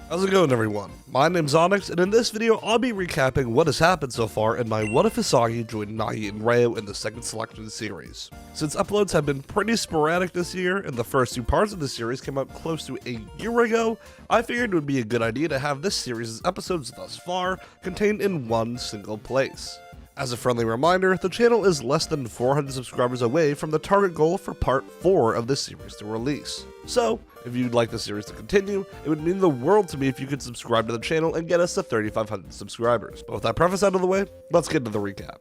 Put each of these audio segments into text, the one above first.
How's it going, everyone? My name's Onyx, and in this video I'll be recapping what has happened so far in my What If Isagi joined Nagi and Ryo in the second selection series. Since uploads have been pretty sporadic this year, and the first two parts of the series came out close to a year ago, I figured it would be a good idea to have this series' episodes thus far contained in one single place. As a friendly reminder, the channel is less than 400 subscribers away from the target goal for part 4 of this series to release. So, if you'd like the series to continue, it would mean the world to me if you could subscribe to the channel and get us to 3,500 subscribers. But with that preface out of the way, let's get into the recap.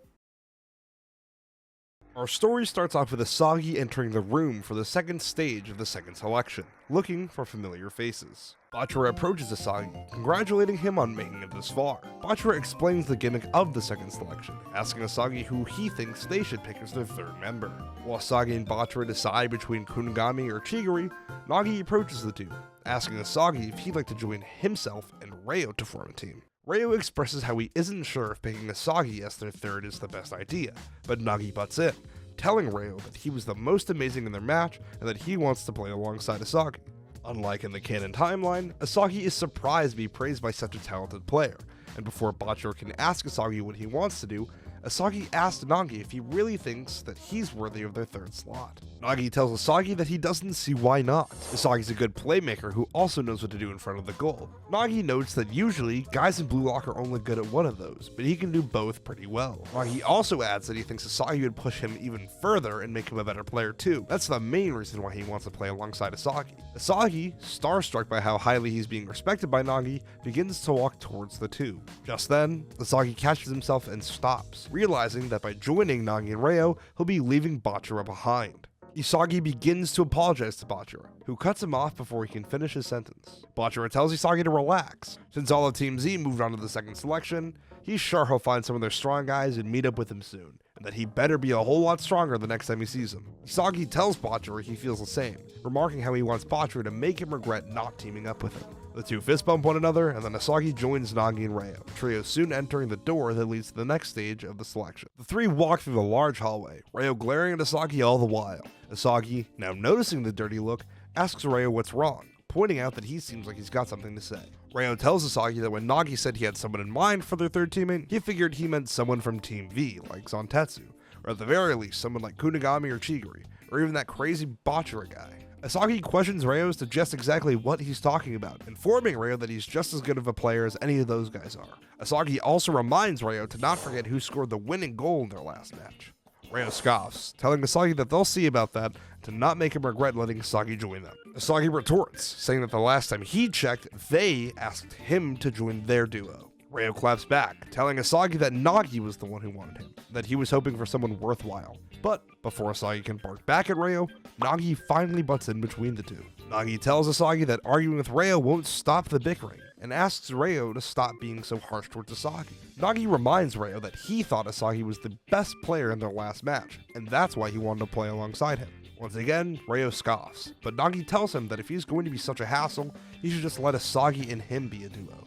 Our story starts off with Isagi entering the room for the second stage of the second selection, looking for familiar faces. Bachira approaches Isagi, congratulating him on making it this far. Bachira explains the gimmick of the second selection, asking Isagi who he thinks they should pick as their third member. While Isagi and Bachira decide between Kunigami or Chigiri, Nagi approaches the two, asking Isagi if he'd like to join himself and Ryo to form a team. Ryo expresses how he isn't sure if picking Isagi as their third is the best idea, but Nagi butts in, telling Ryo that he was the most amazing in their match and that he wants to play alongside Isagi. Unlike in the canon timeline, Isagi is surprised to be praised by such a talented player, and before Bachira can ask Isagi what he wants to do, Isagi asks Nagi if he really thinks that he's worthy of their third slot. Nagi tells Isagi that he doesn't see why not. Isagi's a good playmaker who also knows what to do in front of the goal. Nagi notes that usually, guys in Blue Lock are only good at one of those, but he can do both pretty well. Nagi also adds that he thinks Isagi would push him even further and make him a better player too. That's the main reason why he wants to play alongside Isagi. Isagi, starstruck by how highly he's being respected by Nagi, begins to walk towards the two. Just then, Isagi catches himself and stops, realizing that by joining Nagi and Ryo, he'll be leaving Bachira behind. Isagi begins to apologize to Bachira, who cuts him off before he can finish his sentence. Bachira tells Isagi to relax. Since all of Team Z moved on to the second selection, he's sure he'll find some of their strong guys and meet up with him soon, and that he better be a whole lot stronger the next time he sees him. Isagi tells Bachira he feels the same, remarking how he wants Bachira to make him regret not teaming up with him. The two fist bump one another, and then Isagi joins Nagi and Ryo, the trio soon entering the door that leads to the next stage of the selection. The three walk through the large hallway, Ryo glaring at Isagi all the while. Isagi, now noticing the dirty look, asks Ryo what's wrong, pointing out that he seems like he's got something to say. Ryo tells Isagi that when Nagi said he had someone in mind for their third teammate, he figured he meant someone from Team V, like Zantetsu, or at the very least someone like Kunigami or Chigiri, or even that crazy Bachira guy. Isagi questions Ryo as to just exactly what he's talking about, informing Ryo that he's just as good of a player as any of those guys are. Isagi also reminds Ryo to not forget who scored the winning goal in their last match. Ryo scoffs, telling Isagi that they'll see about that and to not make him regret letting Isagi join them. Isagi retorts, saying that the last time he checked, they asked him to join their duo. Ryo claps back, telling Isagi that Nagi was the one who wanted him, that he was hoping for someone worthwhile. But before Isagi can bark back at Ryo, Nagi finally butts in between the two. Nagi tells Isagi that arguing with Ryo won't stop the bickering, and asks Ryo to stop being so harsh towards Isagi. Nagi reminds Ryo that he thought Isagi was the best player in their last match, and that's why he wanted to play alongside him. Once again, Ryo scoffs, but Nagi tells him that if he's going to be such a hassle, he should just let Isagi and him be a duo.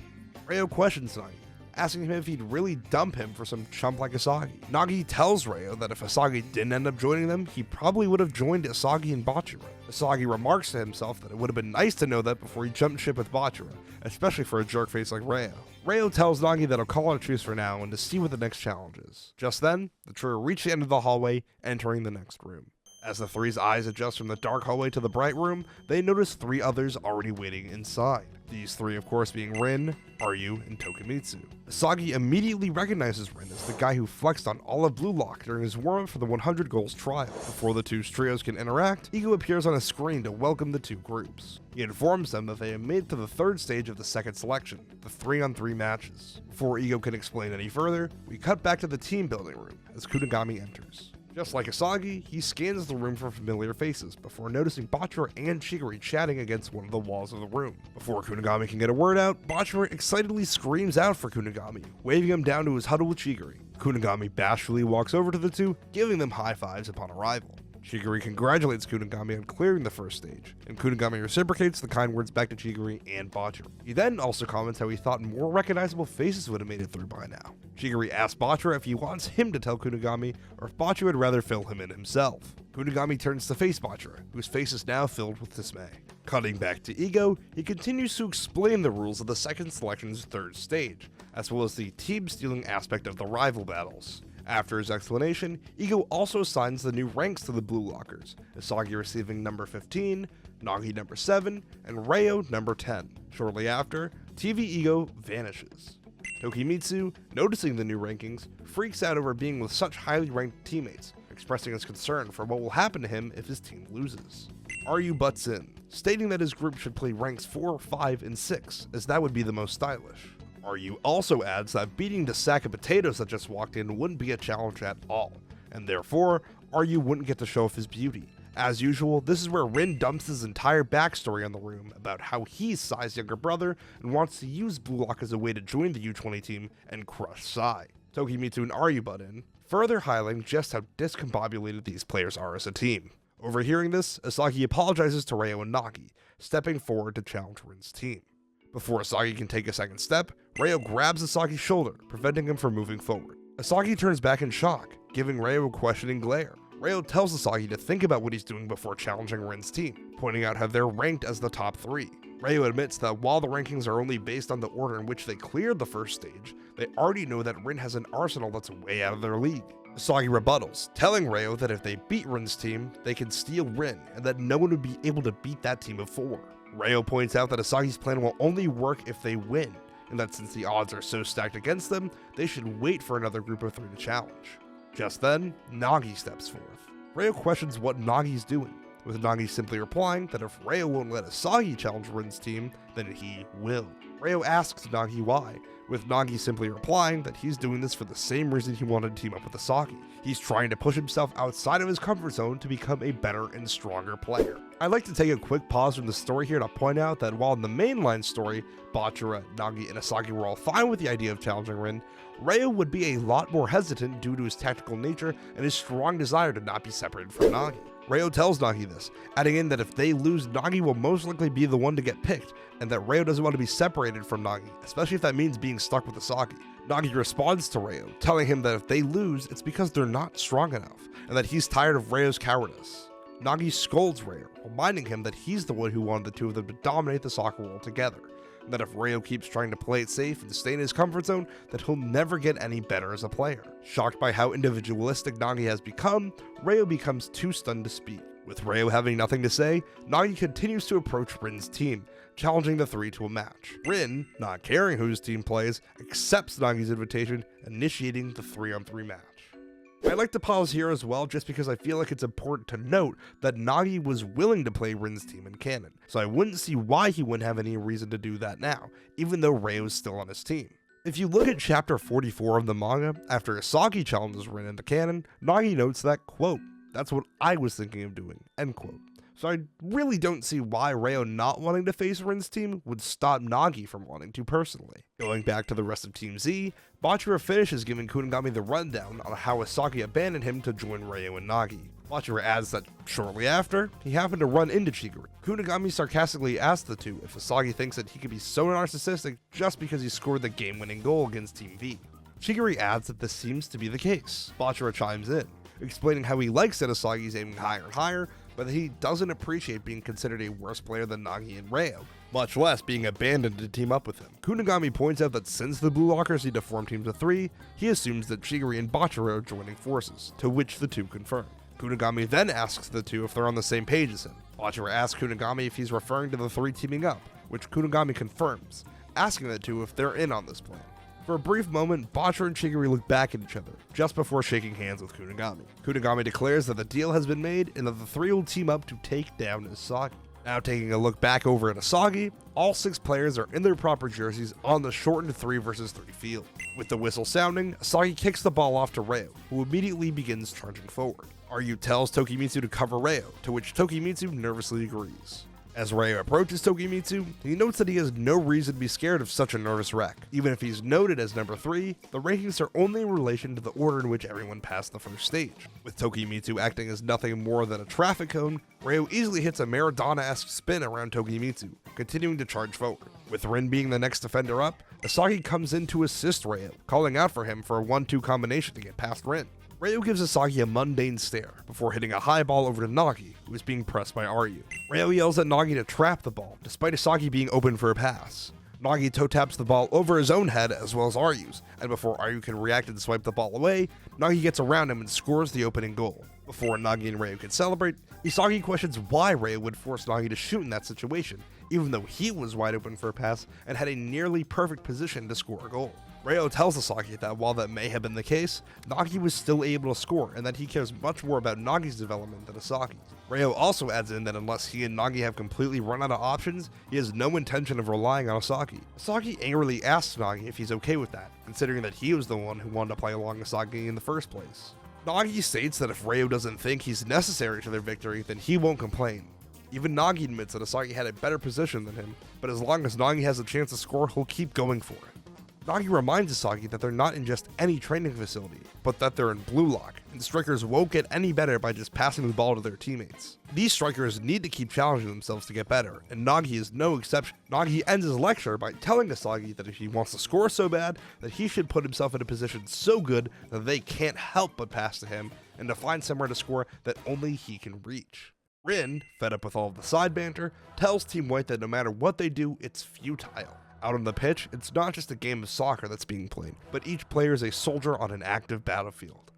Ryo questions Nagi, asking him if he'd really dump him for some chump like Isagi. Nagi tells Ryo that if Isagi didn't end up joining them, he probably would have joined Isagi and Bachira. Isagi remarks to himself that it would have been nice to know that before he jumped ship with Bachira, especially for a jerk face like Ryo. Ryo tells Nagi that he'll call it a truce for now and to see what the next challenge is. Just then, the trio reach the end of the hallway, entering the next room. As the three's eyes adjust from the dark hallway to the bright room, they notice three others already waiting inside. These three, of course, being Rin, Aryu, and Tokimitsu. Isagi immediately recognizes Rin as the guy who flexed on all of Blue Lock during his warm-up for the 100 goals trial. Before the two trios can interact, Ego appears on a screen to welcome the two groups. He informs them that they have made it to the third stage of the second selection, the 3-on-3 matches. Before Ego can explain any further, we cut back to the team building room as Kunigami enters. Just like Isagi, he scans the room for familiar faces before noticing Bachira and Chigiri chatting against one of the walls of the room. Before Kunigami can get a word out, Bachira excitedly screams out for Kunigami, waving him down to his huddle with Chigiri. Kunigami bashfully walks over to the two, giving them high fives upon arrival. Chigiri congratulates Kunigami on clearing the first stage, and Kunigami reciprocates the kind words back to Chigiri and Bachira. He then also comments how he thought more recognizable faces would have made it through by now. Chigiri asks Bachira if he wants him to tell Kunigami, or if Bachira would rather fill him in himself. Kunigami turns to face Bachira, whose face is now filled with dismay. Cutting back to Ego, he continues to explain the rules of the second selection's third stage, as well as the team stealing aspect of the rival battles. After his explanation, Ego also assigns the new ranks to the Blue Lockers, Isagi receiving number 15, Nagi number 7, and Ryo number 10. Shortly after, TV Ego vanishes. Tokimitsu, noticing the new rankings, freaks out over being with such highly ranked teammates, expressing his concern for what will happen to him if his team loses. Ryu butts in, stating that his group should play ranks 4, 5, and 6, as that would be the most stylish. Ryu also adds that beating the sack of potatoes that just walked in wouldn't be a challenge at all, and therefore, Ryu wouldn't get to show off his beauty. As usual, this is where Rin dumps his entire backstory on the room about how he's Sai's younger brother and wants to use Blue Lock as a way to join the U20 team and crush Sai. Tokimitsu and Ryu butt in, further highlighting just how discombobulated these players are as a team. Overhearing this, Isagi apologizes to Ryo and Nagi, stepping forward to challenge Rin's team. Before Isagi can take a second step, Ryo grabs Isagi's shoulder, preventing him from moving forward. Isagi turns back in shock, giving Ryo a questioning glare. Ryo tells Isagi to think about what he's doing before challenging Rin's team, pointing out how they're ranked as the top 3. Ryo admits that while the rankings are only based on the order in which they cleared the first stage, they already know that Rin has an arsenal that's way out of their league. Isagi rebuttals, telling Ryo that if they beat Rin's team, they can steal Rin, and that no one would be able to beat that team of 4. Ryo points out that Isagi's plan will only work if they win, and that since the odds are so stacked against them, they should wait for another group of 3 to challenge. Just then, Nagi steps forth. Ryo questions what Nagi's doing, with Nagi simply replying that if Ryo won't let Isagi challenge Rin's team, then he will. Ryo asks Nagi why, with Nagi simply replying that he's doing this for the same reason he wanted to team up with Isagi. He's trying to push himself outside of his comfort zone to become a better and stronger player. I'd like to take a quick pause from the story here to point out that while in the mainline story, Bachira, Nagi, and Isagi were all fine with the idea of challenging Rin, Ryo would be a lot more hesitant due to his tactical nature and his strong desire to not be separated from Nagi. Ryo tells Nagi this, adding in that if they lose, Nagi will most likely be the one to get picked, and that Ryo doesn't want to be separated from Nagi, especially if that means being stuck with Isagi. Nagi responds to Ryo, telling him that if they lose, it's because they're not strong enough, and that he's tired of Ryo's cowardice. Nagi scolds Ryo, reminding him that he's the one who wanted the two of them to dominate the soccer world together, and that if Ryo keeps trying to play it safe and stay in his comfort zone, that he'll never get any better as a player. Shocked by how individualistic Nagi has become, Ryo becomes too stunned to speak. With Ryo having nothing to say, Nagi continues to approach Rin's team, challenging the 3 to a match. Rin, not caring who his team plays, accepts Nagi's invitation, initiating the 3-on-3 match. I'd like to pause here as well just because I feel like it's important to note that Nagi was willing to play Rin's team in canon, so I wouldn't see why he wouldn't have any reason to do that now, even though Ryo is still on his team. If you look at chapter 44 of the manga, after Isagi challenges Rin into canon, Nagi notes that, quote, "That's what I was thinking of doing," end quote. So I really don't see why Ryo not wanting to face Rin's team would stop Nagi from wanting to personally. Going back to the rest of Team Z, Bachira finishes giving Kunigami the rundown on how Isagi abandoned him to join Ryo and Nagi. Bachira adds that shortly after, he happened to run into Chigiri. Kunigami sarcastically asks the two if Isagi thinks that he could be so narcissistic just because he scored the game-winning goal against Team V. Chigiri adds that this seems to be the case. Bachira chimes in, explaining how he likes that Isagi's aiming higher and higher, but that he doesn't appreciate being considered a worse player than Nagi and Ryo, much less being abandoned to team up with him. Kunigami points out that since the Blue Lockers need to form teams of 3, he assumes that Chigiri and Bachira are joining forces, to which the two confirm. Kunigami then asks the two if they're on the same page as him. Bachira asks Kunigami if he's referring to the 3 teaming up, which Kunigami confirms, asking the two if they're in on this plan. For a brief moment, Bachira and Chigiri look back at each other, just before shaking hands with Kunigami. Kunigami declares that the deal has been made and that the 3 will team up to take down Isagi. Now taking a look back over at Isagi, all 6 players are in their proper jerseys on the shortened 3 vs 3 field. With the whistle sounding, Isagi kicks the ball off to Ryo, who immediately begins charging forward. Ryu tells Tokimitsu to cover Ryo, to which Tokimitsu nervously agrees. As Ryo approaches Tokimitsu, he notes that he has no reason to be scared of such a nervous wreck. Even if he's noted as number 3, the rankings are only in relation to the order in which everyone passed the first stage. With Tokimitsu acting as nothing more than a traffic cone, Ryo easily hits a Maradona-esque spin around Tokimitsu, continuing to charge forward. With Rin being the next defender up, Isagi comes in to assist Ryo, calling out for him for a 1-2 combination to get past Rin. Ryo gives Isagi a mundane stare before hitting a high ball over to Nagi, who is being pressed by Ryu. Ryo yells at Nagi to trap the ball, despite Isagi being open for a pass. Nagi toe taps the ball over his own head as well as Ryu's, and before Ryu can react and swipe the ball away, Nagi gets around him and scores the opening goal. Before Nagi and Ryo can celebrate, Isagi questions why Ryo would force Nagi to shoot in that situation, even though he was wide open for a pass and had a nearly perfect position to score a goal. Ryo tells Isagi that while that may have been the case, Nagi was still able to score and that he cares much more about Nagi's development than Isagi's. Ryo also adds in that unless he and Nagi have completely run out of options, he has no intention of relying on Isagi. Isagi angrily asks Nagi if he's okay with that, considering that he was the one who wanted to play along Isagi in the first place. Nagi states that if Ryo doesn't think he's necessary to their victory, then he won't complain. Even Nagi admits that Isagi had a better position than him, but as long as Nagi has a chance to score, he'll keep going for it. Nagi reminds Isagi that they're not in just any training facility, but that they're in Blue Lock, and strikers won't get any better by just passing the ball to their teammates. These strikers need to keep challenging themselves to get better, and Nagi is no exception. Nagi ends his lecture by telling Isagi that if he wants to score so bad, that he should put himself in a position so good that they can't help but pass to him, and to find somewhere to score that only he can reach. Rin, fed up with all of the side banter, tells Team White that no matter what they do, it's futile. Out on the pitch, it's not just a game of soccer that's being played, but each player is a soldier on an active battlefield.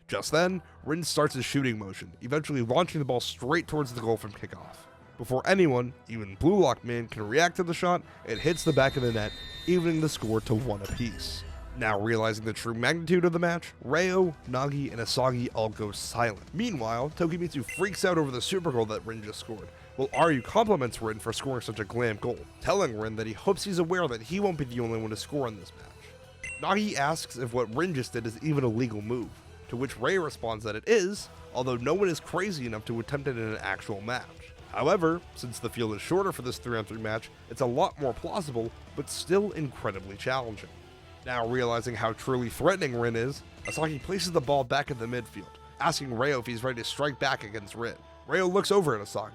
Just then, Rin starts his shooting motion, eventually launching the ball straight towards the goal from kickoff. Before anyone, even Blue Lock Man, can react to the shot, it hits the back of the net, evening the score to 1 apiece. Now realizing the true magnitude of the match, Ryo, Nagi, and Isagi all go silent. Meanwhile, Tokimitsu freaks out over the super goal that Rin just scored, while Ryu compliments Rin for scoring such a glam goal, telling Rin that he hopes he's aware that he won't be the only one to score in this match. Nagi asks if what Rin just did is even a legal move, to which Ryo responds that it is, although no one is crazy enough to attempt it in an actual match. However, since the field is shorter for this 3-on-3 match, it's a lot more plausible, but still incredibly challenging. Now realizing how truly threatening Rin is, Isagi places the ball back in the midfield, asking Ryo if he's ready to strike back against Rin. Ryo looks over at Isagi,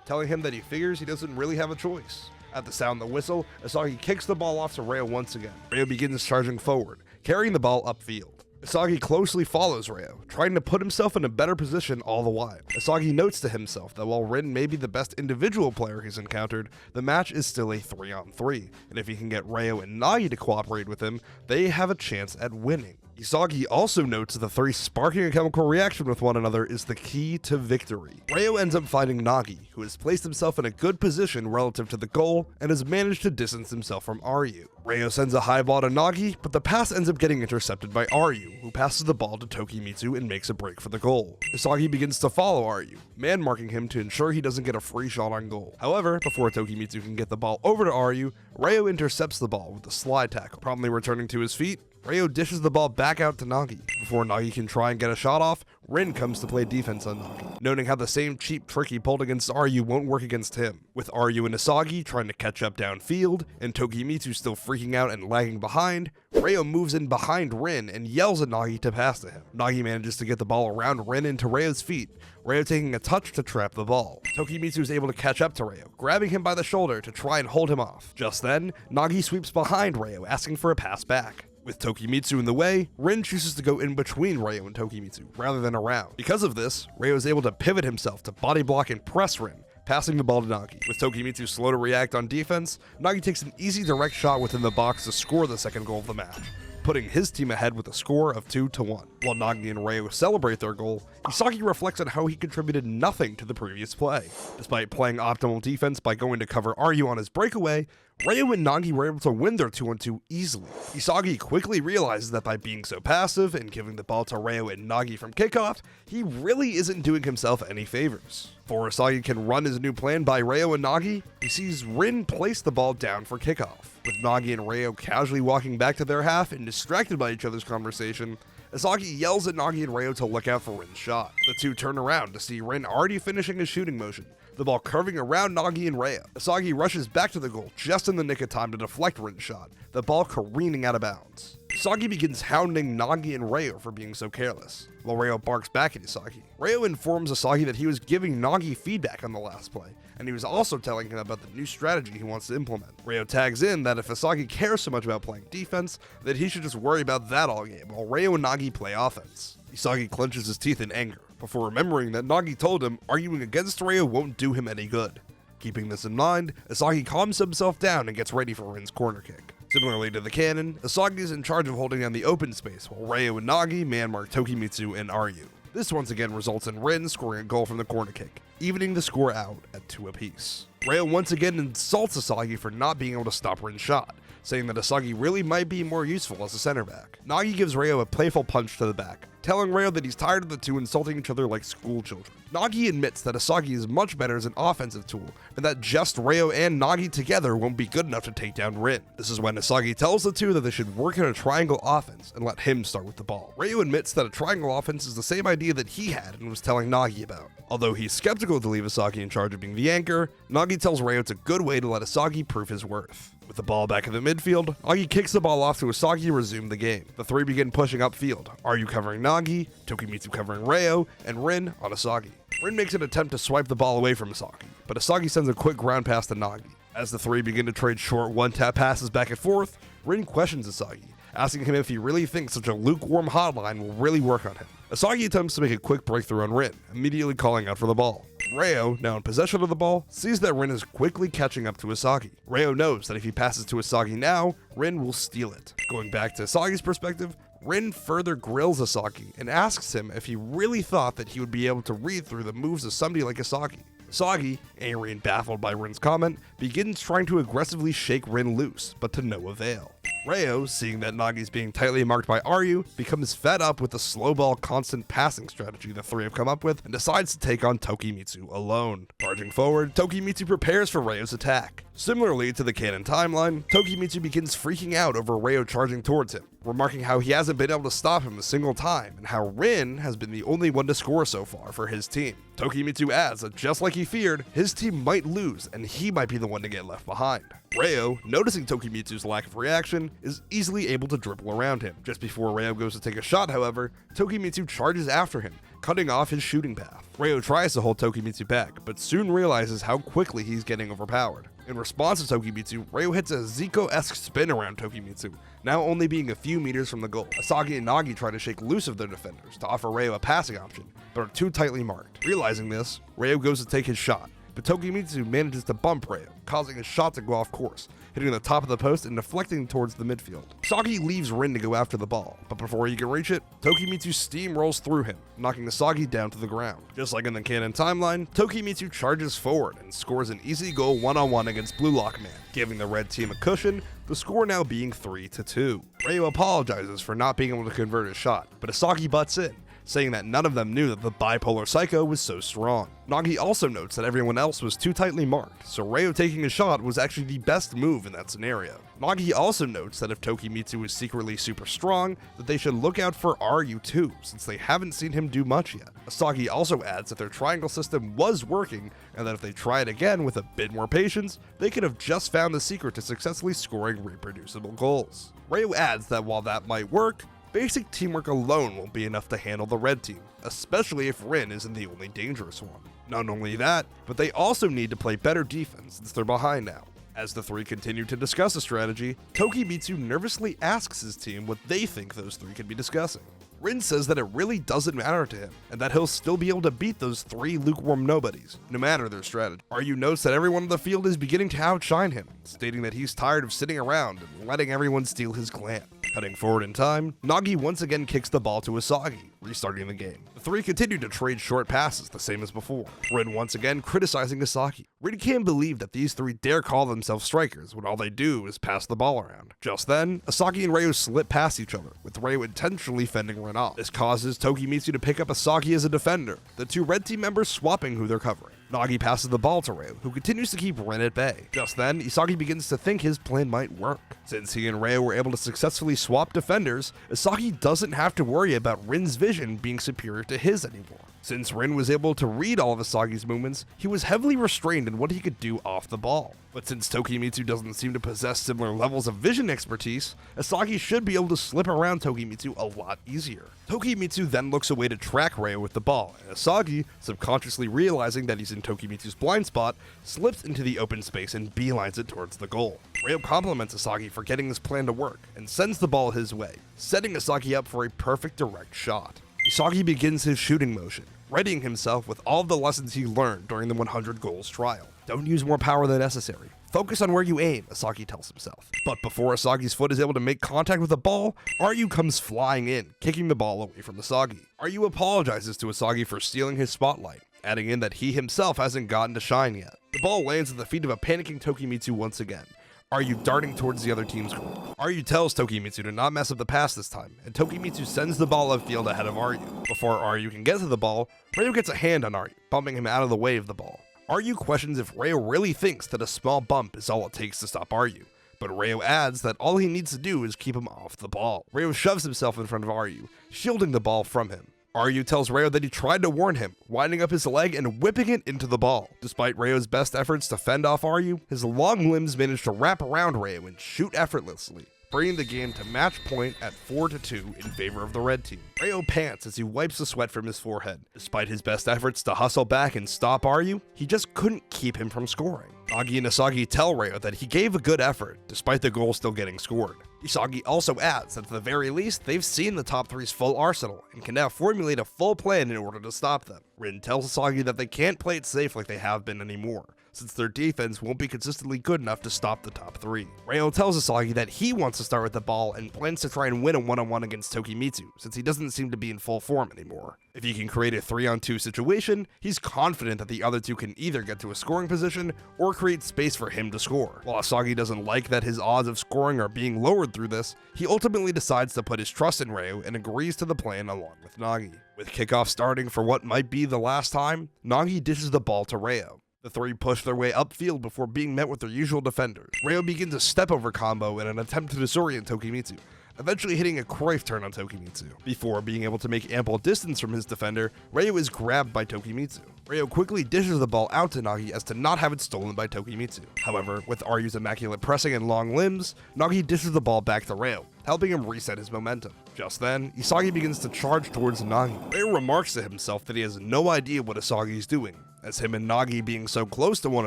telling him that he figures he doesn't really have a choice. At the sound of the whistle, Isagi kicks the ball off to Ryo once again. Ryo begins charging forward, carrying the ball upfield. Isagi closely follows Ryo, trying to put himself in a better position all the while. Isagi notes to himself that while Rin may be the best individual player he's encountered, the match is still a 3-on-3, and if he can get Ryo and Nagi to cooperate with him, they have a chance at winning. Isagi also notes that the three sparking a chemical reaction with one another is the key to victory. Ryo ends up finding Nagi, who has placed himself in a good position relative to the goal and has managed to distance himself from Ryu. Ryo sends a high ball to Nagi, but the pass ends up getting intercepted by Ryu, who passes the ball to Tokimitsu and makes a break for the goal. Isagi begins to follow Ryu, man-marking him to ensure he doesn't get a free shot on goal. However, before Tokimitsu can get the ball over to Ryu, Ryo intercepts the ball with a slide tackle. Promptly returning to his feet, Ryo dishes the ball back out to Nagi. Before Nagi can try and get a shot off, Rin comes to play defense on Nagi, noting how the same cheap trick he pulled against Ryu won't work against him. With Ryu and Isagi trying to catch up downfield, and Tokimitsu still freaking out and lagging behind, Ryo moves in behind Rin and yells at Nagi to pass to him. Nagi manages to get the ball around Rin into Ryo's feet, Ryo taking a touch to trap the ball. Tokimitsu is able to catch up to Ryo, grabbing him by the shoulder to try and hold him off. Just then, Nagi sweeps behind Ryo, asking for a pass back. With Tokimitsu in the way, Rin chooses to go in between Ryo and Tokimitsu, rather than around. Because of this, Ryo is able to pivot himself to body block and press Rin, passing the ball to Nagi. With Tokimitsu slow to react on defense, Nagi takes an easy direct shot within the box to score the second goal of the match, putting his team ahead with a score of 2-1. While Nagi and Ryo celebrate their goal, Isagi reflects on how he contributed nothing to the previous play. Despite playing optimal defense by going to cover Ryu on his breakaway, Ryo and Nagi were able to win their 2-on-2 easily. Isagi quickly realizes that by being so passive and giving the ball to Ryo and Nagi from kickoff, he really isn't doing himself any favors. Before Isagi can run his new plan by Ryo and Nagi, he sees Rin place the ball down for kickoff. With Nagi and Ryo casually walking back to their half and distracted by each other's conversation, Isagi yells at Nagi and Ryo to look out for Rin's shot. The two turn around to see Rin already finishing his shooting motion, the ball curving around Nagi and Ryo. Isagi rushes back to the goal just in the nick of time to deflect Rin's shot, the ball careening out of bounds. Isagi begins hounding Nagi and Ryo for being so careless, while Ryo barks back at Isagi. Ryo informs Isagi that he was giving Nagi feedback on the last play, and he was also telling him about the new strategy he wants to implement. Ryo tags in that if Isagi cares so much about playing defense, that he should just worry about that all game, while Ryo and Nagi play offense. Isagi clenches his teeth in anger, before remembering that Nagi told him arguing against Ryo won't do him any good. Keeping this in mind, Isagi calms himself down and gets ready for Rin's corner kick. Similarly to the cannon, Isagi is in charge of holding down the open space, while Ryo and Nagi man-mark Tokimitsu and Ryu. This once again results in Rin scoring a goal from the corner kick, evening the score out at 2 apiece. Ryo once again insults Isagi for not being able to stop Rin's shot, saying that Isagi really might be more useful as a center back. Nagi gives Ryo a playful punch to the back, telling Ryo that he's tired of the two insulting each other like school children. Nagi admits that Isagi is much better as an offensive tool, and that just Ryo and Nagi together won't be good enough to take down Rin. This is when Isagi tells the two that they should work in a triangle offense and let him start with the ball. Ryo admits that a triangle offense is the same idea that he had and was telling Nagi about. Although he's skeptical to leave Isagi in charge of being the anchor, Nagi tells Ryo it's a good way to let Isagi prove his worth. With the ball back in the midfield, Nagi kicks the ball off to Isagi to resume the game. The three begin pushing upfield, Ryu covering Nagi, Tokimitsu covering Ryo, and Rin on Isagi. Rin makes an attempt to swipe the ball away from Isagi, but Isagi sends a quick ground pass to Nagi. As the three begin to trade short one-tap passes back and forth, Rin questions Isagi, asking him if he really thinks such a lukewarm hotline will really work on him. Isagi attempts to make a quick breakthrough on Rin, immediately calling out for the ball. Ryo, now in possession of the ball, sees that Rin is quickly catching up to Isagi. Ryo knows that if he passes to Isagi now, Rin will steal it. Going back to Isagi's perspective, Rin further grills Isagi and asks him if he really thought that he would be able to read through the moves of somebody like Isagi. Isagi, angry and baffled by Rin's comment, begins trying to aggressively shake Rin loose, but to no avail. Ryo, seeing that Nagi's being tightly marked by Ryu, becomes fed up with the slow ball constant passing strategy the three have come up with and decides to take on Tokimitsu alone. Charging forward, Tokimitsu prepares for Ryo's attack. Similarly to the canon timeline, Tokimitsu begins freaking out over Ryo charging towards him, remarking how he hasn't been able to stop him a single time and how Rin has been the only one to score so far for his team. Tokimitsu adds that just like he feared, his team might lose and he might be the one to get left behind. Ryo, noticing Tokimitsu's lack of reaction, is easily able to dribble around him. Just before Ryo goes to take a shot, however, Tokimitsu charges after him, cutting off his shooting path. Ryo tries to hold Tokimitsu back, but soon realizes how quickly he's getting overpowered. In response to Tokimitsu, Ryo hits a Zico-esque spin around Tokimitsu, now only being a few meters from the goal. Isagi and Nagi try to shake loose of their defenders to offer Ryo a passing option, but are too tightly marked. Realizing this, Ryo goes to take his shot, but Tokimitsu manages to bump Ryo, causing his shot to go off course, hitting the top of the post and deflecting towards the midfield. Isagi leaves Rin to go after the ball, but before he can reach it, Tokimitsu steamrolls through him, knocking Isagi down to the ground. Just like in the canon timeline, Tokimitsu charges forward and scores an easy goal one-on-one against Blue Lock Man, giving the red team a cushion, the score now being 3-2. Ryo apologizes for not being able to convert his shot, but Isagi butts in, saying that none of them knew that the bipolar psycho was so strong. Nagi also notes that everyone else was too tightly marked, so Ryo taking a shot was actually the best move in that scenario. Nagi also notes that if Tokimitsu is secretly super strong, that they should look out for Ryu too, since they haven't seen him do much yet. Isagi also adds that their triangle system was working, and that if they try it again with a bit more patience, they could have just found the secret to successfully scoring reproducible goals. Ryo adds that while that might work, basic teamwork alone won't be enough to handle the red team, especially if Rin isn't the only dangerous one. Not only that, but they also need to play better defense since they're behind now. As the three continue to discuss a strategy, Tokimitsu nervously asks his team what they think those three could be discussing. Rin says that it really doesn't matter to him, and that he'll still be able to beat those three lukewarm nobodies, no matter their strategy. Ryu notes that everyone on the field is beginning to outshine him, stating that he's tired of sitting around and letting everyone steal his glam. Cutting forward in time, Nagi once again kicks the ball to Isagi, restarting the game. The three continue to trade short passes the same as before, Rin once again criticizing Isagi. Rin can't believe that these three dare call themselves strikers when all they do is pass the ball around. Just then, Isagi and Ryo slip past each other, with Ryo intentionally fending Rin off. This causes Tokimitsu to pick up Isagi as a defender, the two red team members swapping who they're covering. Nagi passes the ball to Ryo, who continues to keep Rin at bay. Just then, Isagi begins to think his plan might work. Since he and Ryo were able to successfully swap defenders, Isagi doesn't have to worry about Rin's vision being superior to his anymore. Since Rin was able to read all of Isagi's movements, he was heavily restrained in what he could do off the ball. But since Tokimitsu doesn't seem to possess similar levels of vision expertise, Isagi should be able to slip around Tokimitsu a lot easier. Tokimitsu then looks away to track Ryo with the ball, and Isagi, subconsciously realizing that he's in Tokimitsu's blind spot, slips into the open space and beelines it towards the goal. Ryo compliments Isagi for getting this plan to work, and sends the ball his way, setting Isagi up for a perfect direct shot. Isagi begins his shooting motion, readying himself with all of the lessons he learned during the 100 goals trial. Don't use more power than necessary. Focus on where you aim, Isagi tells himself. But before Isagi's foot is able to make contact with the ball, Ryu comes flying in, kicking the ball away from Isagi. Ryu apologizes to Isagi for stealing his spotlight, adding in that he himself hasn't gotten to shine yet. The ball lands at the feet of a panicking Tokimitsu once again, Ryu darting towards the other team's goal. Ryu tells Tokimitsu to not mess up the pass this time, and Tokimitsu sends the ball upfield ahead of Ryu. Before Ryu can get to the ball, Ryu gets a hand on Ryu, bumping him out of the way of the ball. Ryu questions if Ryo really thinks that a small bump is all it takes to stop Ryu, but Ryo adds that all he needs to do is keep him off the ball. Ryo shoves himself in front of Ryu, shielding the ball from him. Ryu tells Ryo that he tried to warn him, winding up his leg and whipping it into the ball. Despite Ryo's best efforts to fend off Ryu, his long limbs manage to wrap around Ryo and shoot effortlessly, bringing the game to match point at 4-2 in favor of the red team. Ryo pants as he wipes the sweat from his forehead. Despite his best efforts to hustle back and stop Ryu, he just couldn't keep him from scoring. Nagi and Isagi tell Ryo that he gave a good effort, despite the goal still getting scored. Isagi also adds that at the very least, they've seen the top three's full arsenal, and can now formulate a full plan in order to stop them. Rin tells Isagi that they can't play it safe like they have been anymore, since their defense won't be consistently good enough to stop the top three. Ryo tells Isagi that he wants to start with the ball and plans to try and win a one-on-one against Tokimitsu, since he doesn't seem to be in full form anymore. If he can create a 3-on-2 situation, he's confident that the other two can either get to a scoring position or create space for him to score. While Isagi doesn't like that his odds of scoring are being lowered through this, he ultimately decides to put his trust in Ryo and agrees to the plan along with Nagi. With kickoff starting for what might be the last time, Nagi dishes the ball to Ryo. The three push their way upfield before being met with their usual defenders. Ryo begins a step-over combo in an attempt to disorient Tokimitsu, eventually hitting a Cruyff turn on Tokimitsu. Before being able to make ample distance from his defender, Ryo is grabbed by Tokimitsu. Ryo quickly dishes the ball out to Nagi as to not have it stolen by Tokimitsu. However, with Ryu's immaculate pressing and long limbs, Nagi dishes the ball back to Ryo, helping him reset his momentum. Just then, Isagi begins to charge towards Nagi. Ryo remarks to himself that he has no idea what Isagi is doing, as him and Nagi being so close to one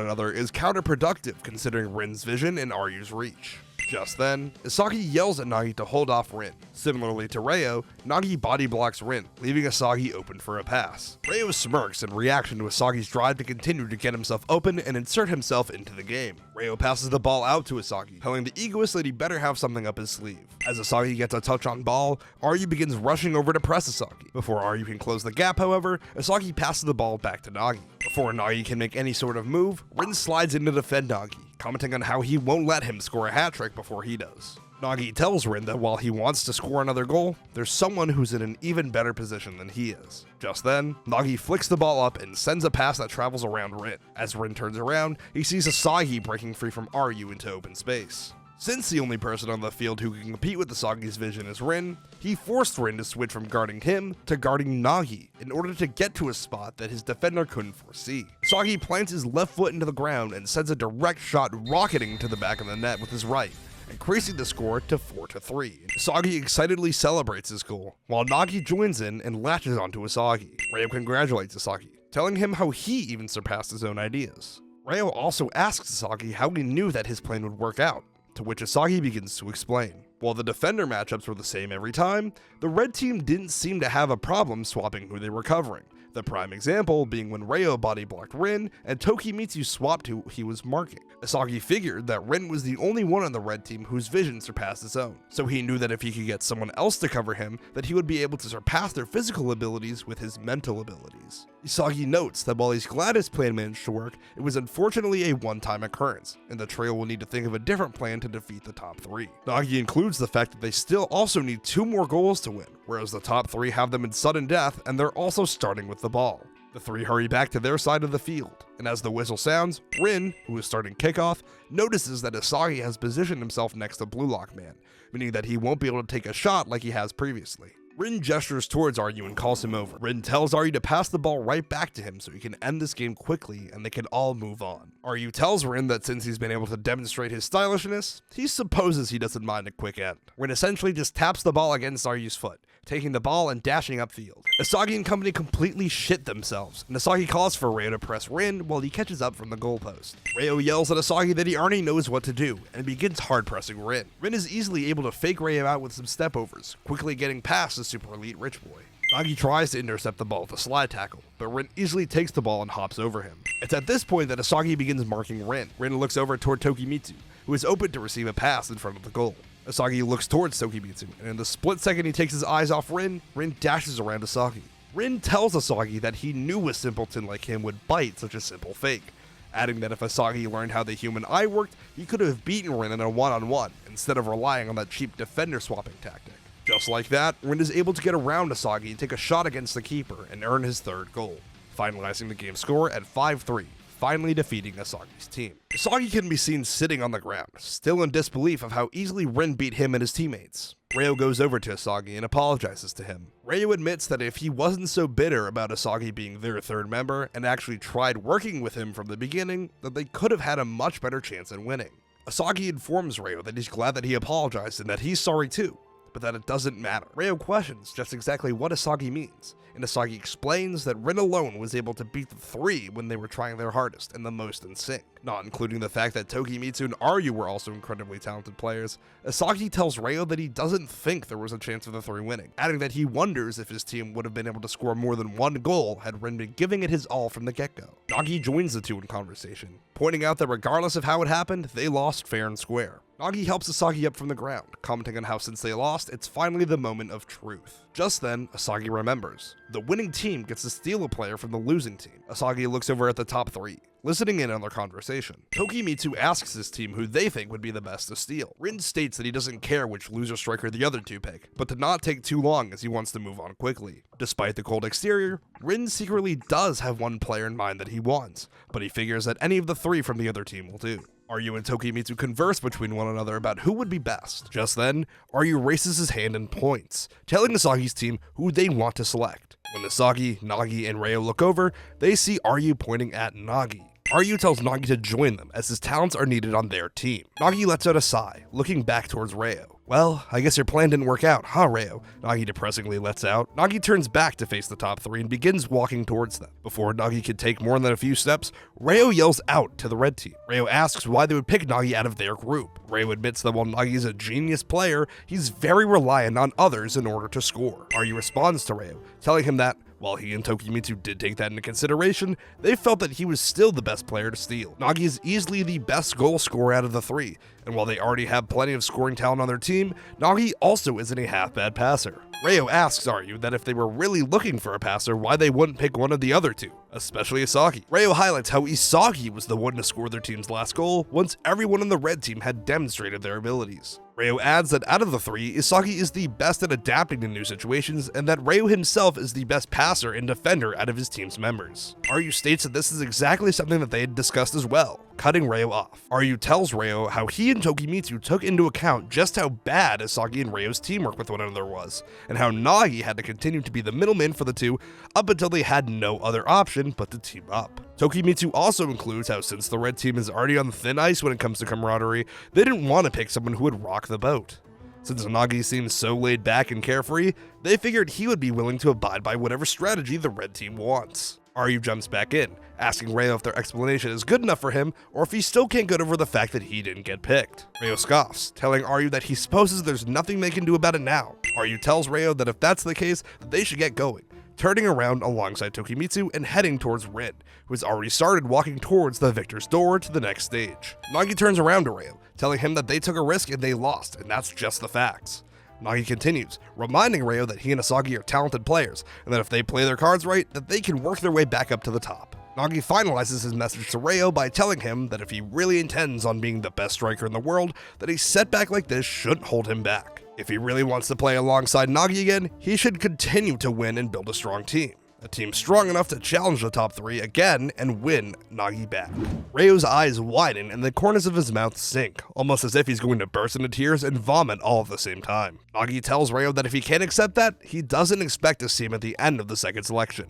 another is counterproductive considering Rin's vision and Ryu's reach. Just then, Isagi yells at Nagi to hold off Rin. Similarly to Ryo, Nagi body blocks Rin, leaving Isagi open for a pass. Ryo smirks in reaction to Isagi's drive to continue to get himself open and insert himself into the game. Ryo passes the ball out to Isagi, telling the egoist that he better have something up his sleeve. As Isagi gets a touch on ball, Ryu begins rushing over to press Isagi. Before Ryu can close the gap, however, Isagi passes the ball back to Nagi. Before Nagi can make any sort of move, Rin slides in to defend Nagi, commenting on how he won't let him score a hat trick before he does. Nagi tells Rin that while he wants to score another goal, there's someone who's in an even better position than he is. Just then, Nagi flicks the ball up and sends a pass that travels around Rin. As Rin turns around, he sees Isagi breaking free from Ryu into open space. Since the only person on the field who can compete with Isagi's vision is Rin, he forced Rin to switch from guarding him to guarding Nagi in order to get to a spot that his defender couldn't foresee. Isagi plants his left foot into the ground and sends a direct shot rocketing to the back of the net with his right, increasing the score to 4-3. Isagi excitedly celebrates his goal, while Nagi joins in and latches onto Isagi. Ryo congratulates Isagi, telling him how he even surpassed his own ideas. Ryo also asks Isagi how he knew that his plan would work out, to which Isagi begins to explain. While the defender matchups were the same every time, the red team didn't seem to have a problem swapping who they were covering. The prime example being when Ryo body blocked Rin and Tokimitsu swapped who he was marking. Isagi figured that Rin was the only one on the red team whose vision surpassed his own, so he knew that if he could get someone else to cover him, that he would be able to surpass their physical abilities with his mental abilities. Isagi notes that while he's glad his plan managed to work, it was unfortunately a one-time occurrence, and the trio will need to think of a different plan to defeat the top three. Nagi includes the fact that they still also need 2 more goals to win, whereas the top 3 have them in sudden death and they're also starting with the ball. The 3 hurry back to their side of the field, and as the whistle sounds, Rin, who is starting kickoff, notices that Isagi has positioned himself next to Blue Lock Man, meaning that he won't be able to take a shot like he has previously. Rin gestures towards Aryu and calls him over. Rin tells Aryu to pass the ball right back to him so he can end this game quickly and they can all move on. Aryu tells Rin that since he's been able to demonstrate his stylishness, he supposes he doesn't mind a quick end. Rin essentially just taps the ball against Aryu's foot, taking the ball and dashing upfield. Isagi and company completely shit themselves, and Isagi calls for Ryo to press Rin while he catches up from the goalpost. Ryo yells at Isagi that he already knows what to do, and begins hard pressing Rin. Rin is easily able to fake Ryo out with some step overs, quickly getting past the super elite rich boy. Nagi tries to intercept the ball with a slide tackle, but Rin easily takes the ball and hops over him. It's at this point that Isagi begins marking Rin. Rin looks over toward Tokimitsu, who is open to receive a pass in front of the goal. Isagi looks towards Tokimitsu, and in the split second he takes his eyes off Rin, Rin dashes around Isagi. Rin tells Isagi that he knew a simpleton like him would bite such a simple fake, adding that if Isagi learned how the human eye worked, he could have beaten Rin in a one-on-one, instead of relying on that cheap defender swapping tactic. Just like that, Rin is able to get around Isagi and take a shot against the keeper and earn his third goal, finalizing the game score at 5-3. Finally defeating Isagi's team. Isagi can be seen sitting on the ground, still in disbelief of how easily Rin beat him and his teammates. Ryo goes over to Isagi and apologizes to him. Ryo admits that if he wasn't so bitter about Isagi being their third member and actually tried working with him from the beginning, that they could have had a much better chance at winning. Isagi informs Ryo that he's glad that he apologized and that he's sorry too, but that it doesn't matter. Ryo questions just exactly what Isagi means, and Isagi explains that Rin alone was able to beat the three when they were trying their hardest and the most in sync, not including the fact that Tokimitsu and Aryu were also incredibly talented players. Isagi tells Ryo that he doesn't think there was a chance of the three winning, adding that he wonders if his team would have been able to score more than one goal had Rin been giving it his all from the get-go. Nagi joins the two in conversation, pointing out that regardless of how it happened, they lost fair and square. Nagi helps Isagi up from the ground, commenting on how since they lost, it's finally the moment of truth. Just then, Isagi remembers. The winning team gets to steal a player from the losing team. Isagi looks over at the top three, listening in on their conversation. Tokimitsu asks his team who they think would be the best to steal. Rin states that he doesn't care which loser striker the other two pick, but to not take too long as he wants to move on quickly. Despite the cold exterior, Rin secretly does have one player in mind that he wants, but he figures that any of the three from the other team will do. Aryu and Tokimitsu converse between one another about who would be best. Just then, Aryu raises his hand and points, telling Isagi's team who they want to select. When Isagi, Nagi, and Ryo look over, they see Aryu pointing at Nagi. Aryu tells Nagi to join them as his talents are needed on their team. Nagi lets out a sigh, looking back towards Ryo. Well, I guess your plan didn't work out, huh, Ryo? Nagi depressingly lets out. Nagi turns back to face the top three and begins walking towards them. Before Nagi could take more than a few steps, Ryo yells out to the red team. Ryo asks why they would pick Nagi out of their group. Ryo admits that while Nagi is a genius player, he's very reliant on others in order to score. Aryu responds to Ryo, telling him that while he and Tokimitsu did take that into consideration, they felt that he was still the best player to steal. Nagi is easily the best goal scorer out of the three, and while they already have plenty of scoring talent on their team, Nagi also isn't a half-bad passer. Ryo asks Aryu that if they were really looking for a passer, why they wouldn't pick one of the other two, especially Isagi. Ryo highlights how Isagi was the one to score their team's last goal once everyone on the red team had demonstrated their abilities. Ryo adds that out of the three, Isagi is the best at adapting to new situations, and that Ryo himself is the best passer and defender out of his team's members. Aryu states that this is exactly something that they had discussed as well, cutting Ryo off. Aryu tells Ryo how he and Tokimitsu took into account just how bad Isagi and Ryo's teamwork with one another was, and how Nagi had to continue to be the middleman for the two up until they had no other option but to team up. Tokimitsu also includes how since the red team is already on thin ice when it comes to camaraderie, they didn't want to pick someone who would rock the boat. Since Nagi seems so laid back and carefree, they figured he would be willing to abide by whatever strategy the red team wants. Aryu jumps back in, asking Ryo if their explanation is good enough for him or if he still can't get over the fact that he didn't get picked. Ryo scoffs, telling Aryu that he supposes there's nothing they can do about it now. Aryu tells Ryo that if that's the case, that they should get going, turning around alongside Tokimitsu and heading towards Rin, who has already started walking towards the victor's door to the next stage. Nagi turns around to Ryo, telling him that they took a risk and they lost, and that's just the facts. Nagi continues, reminding Ryo that he and Isagi are talented players, and that if they play their cards right, that they can work their way back up to the top. Nagi finalizes his message to Ryo by telling him that if he really intends on being the best striker in the world, that a setback like this shouldn't hold him back. If he really wants to play alongside Nagi again, he should continue to win and build a strong team. a team strong enough to challenge the top 3 again and win Nagi back. Ryo's eyes widen and the corners of his mouth sink, almost as if he's going to burst into tears and vomit all at the same time. Nagi tells Ryo that if he can't accept that, he doesn't expect to see him at the end of the second selection.